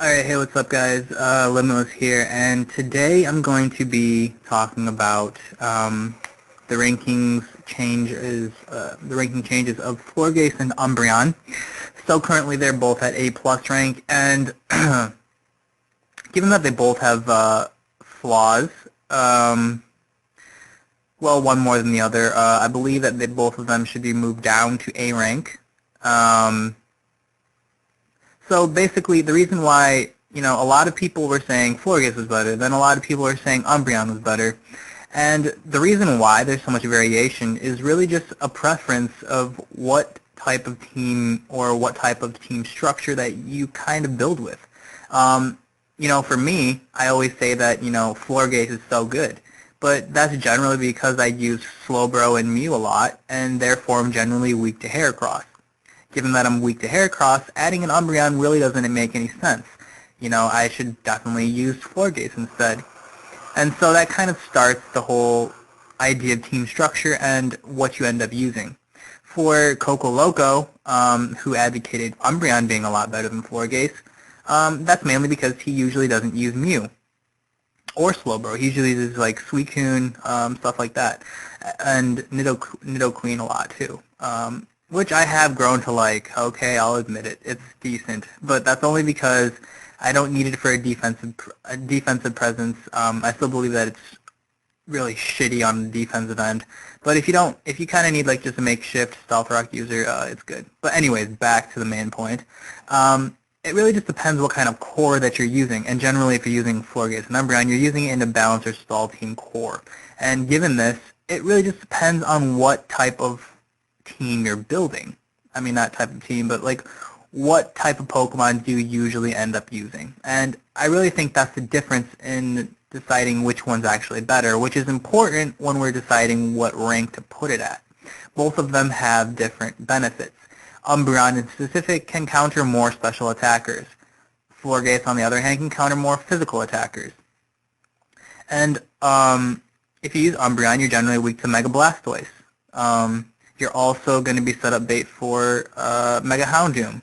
Alright, hey, what's up guys? Limitless here, and today I'm going to be talking about the ranking changes of Florges and Umbreon. So currently they're both at A+ rank, and given that they both have flaws, well, one more than the other, I believe that both of them should be moved down to A rank. So basically, the reason why, a lot of people were saying Florges was better, then a lot of people were saying Umbreon was better. And the reason why there's so much variation is really just a preference of what type of team or what type of team structure that you kind of build with. For me, I always say that, Florges is so good. But that's generally because I use Slowbro and Mew a lot, and therefore I'm generally weak to Heracross. Given that I'm weak to Heracross, adding an Umbreon really doesn't make any sense. I should definitely use Florges instead. And so that kind of starts the whole idea of team structure and what you end up using. For Coco Loco, who advocated Umbreon being a lot better than Florges, that's mainly because he usually doesn't use Mew or Slowbro. He usually uses like Suicune, stuff like that, and Nidoqueen a lot too. Which I have grown to like. Okay, I'll admit it. It's decent, but that's only because I don't need it for a defensive presence. I still believe that it's really shitty on the defensive end. But if you kind of need like just a makeshift Stealth Rock user, it's good. But anyways, back to the main point. It really just depends what kind of core that you're using. And generally, if you're using Florges and Umbreon, you're using it in a balance or stall team core. And given this, it really just depends on what type of team you're building. I mean, not type of team, but like what type of Pokemon do you usually end up using? And I really think that's the difference in deciding which one's actually better, which is important when we're deciding what rank to put it at. Both of them have different benefits. Umbreon in specific can counter more special attackers. Florges, on the other hand, can counter more physical attackers. And if you use Umbreon, you're generally weak to Mega Blastoise. You're also going to be set up bait for Mega Houndoom.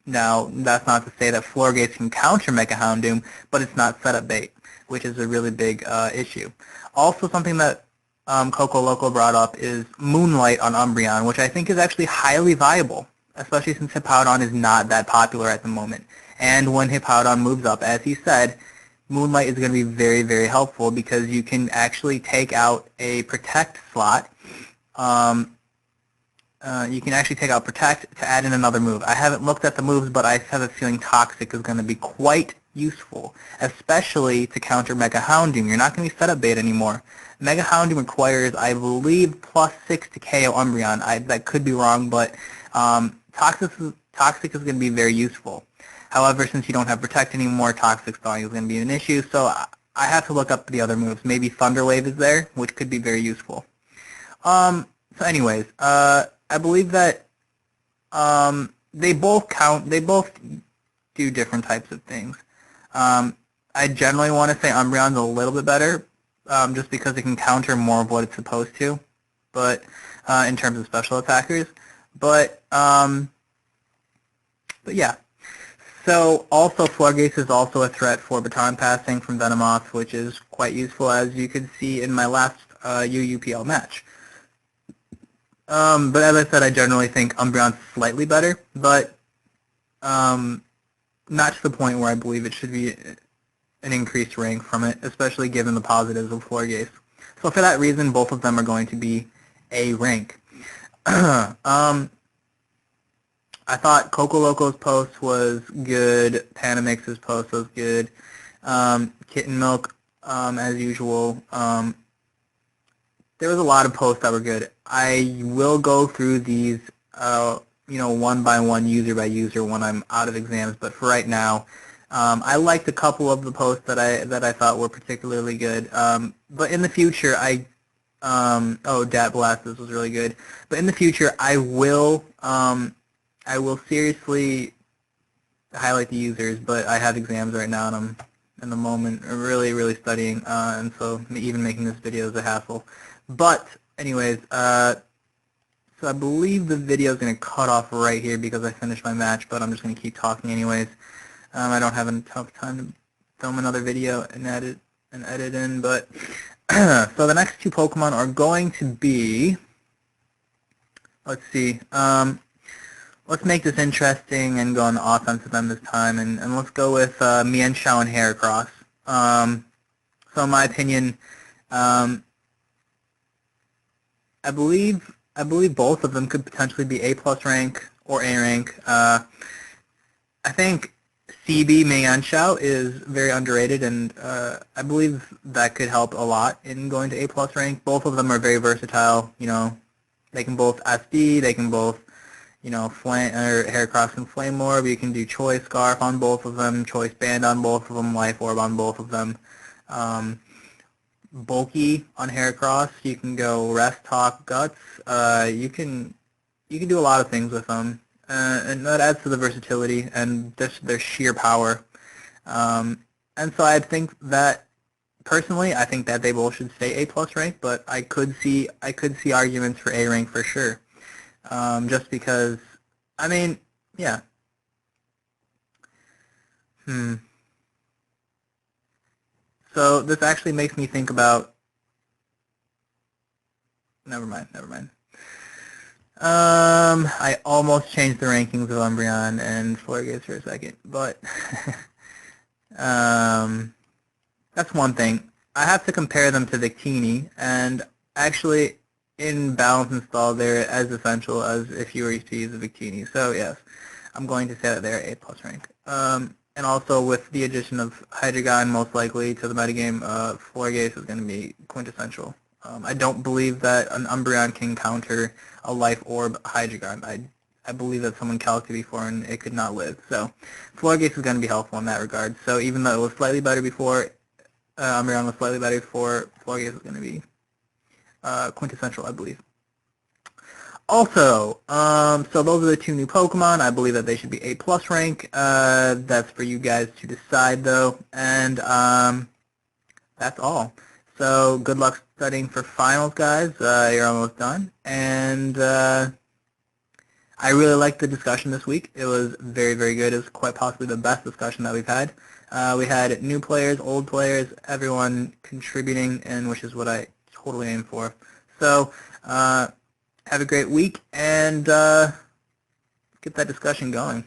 Now, that's not to say that Florges can counter Mega Houndoom, but it's not set up bait, which is a really big issue. Also, something that Coco Loco brought up is Moonlight on Umbreon, which I think is actually highly viable, especially since Hippowdon is not that popular at the moment. And when Hippowdon moves up, as he said, Moonlight is going to be very, very helpful because you can actually take out a Protect slot. You can actually take out Protect to add in another move. I haven't looked at the moves, but I have a feeling Toxic is going to be quite useful, especially to counter Mega Houndoom. You're not going to be set up bait anymore. Mega Houndoom requires, I believe, +6 to KO Umbreon. That could be wrong, but Toxic is going to be very useful. However, since you don't have Protect anymore, Toxic stalling is going to be an issue, so I have to look up the other moves. Maybe Thunder Wave is there, which could be very useful. So anyways, I believe that they both do different types of things. I generally want to say Umbreon's a little bit better, just because it can counter more of what it's supposed to, but in terms of special attackers. But yeah. So also Florges is also a threat for baton passing from Venomoth, which is quite useful, as you could see in my last UUPL match. But as I said, I generally think Umbreon's slightly better, but not to the point where I believe it should be an increased rank from it, especially given the positives of Florges. So for that reason, both of them are going to be A rank. I thought Coco Loco's post was good, Panamix's post was good, Kitten Milk, as usual. There was a lot of posts that were good. I will go through these, one by one, user by user when I'm out of exams. But for right now, I liked a couple of the posts that I thought were particularly good. But in the future, Dat Blast, this was really good. But in the future, I will seriously highlight the users. But I have exams right now, and I'm in the moment really, really studying, and so even making this video is a hassle. But anyways, so I believe the video is going to cut off right here because I finished my match, but I'm just going to keep talking anyways. I don't have enough time to film another video and edit in, but so the next two Pokemon are going to be, let's see, let's make this interesting and go on the offensive end this time, and let's go with Mienshao and Heracross. So in my opinion, I believe both of them could potentially be A+ rank or A rank. I think CB Mienshao is very underrated, and I believe that could help a lot in going to A+ rank. Both of them are very versatile. You know, they can both SD, they can both, you know, Heracross and Flame Orb. You can do Choice Scarf on both of them, Choice Band on both of them, Life Orb on both of them. Bulky on Heracross. You can go Rest, Talk, Guts. You can do a lot of things with them, and that adds to the versatility and just their sheer power. And so I think that personally, I think that they both should stay A+ rank, but I could see arguments for A rank for sure. Just because, I mean, yeah. So this actually makes me think about, never mind. I almost changed the rankings of Umbreon and Florges for a second, but that's one thing. I have to compare them to Victini, and actually, in balance install, they're as essential as if you were to use a Victini. So yes, I'm going to say that they're A+ rank. And also with the addition of Hydreigon most likely to the metagame, Florges is going to be quintessential. I don't believe that an Umbreon can counter a Life Orb Hydreigon. I believe that someone calced it before and it could not live. So Florges is going to be helpful in that regard. So even though it was slightly better before, Umbreon was slightly better before, Florges is going to be quintessential, I believe. Also, so those are the two new Pokemon. I believe that they should be A+ rank. That's for you guys to decide, though. And that's all. So good luck studying for finals, guys. You're almost done. And I really liked the discussion this week. It was very, very good. It was quite possibly the best discussion that we've had. We had new players, old players, everyone contributing, and which is what I totally aim for. So have a great week, and get that discussion going.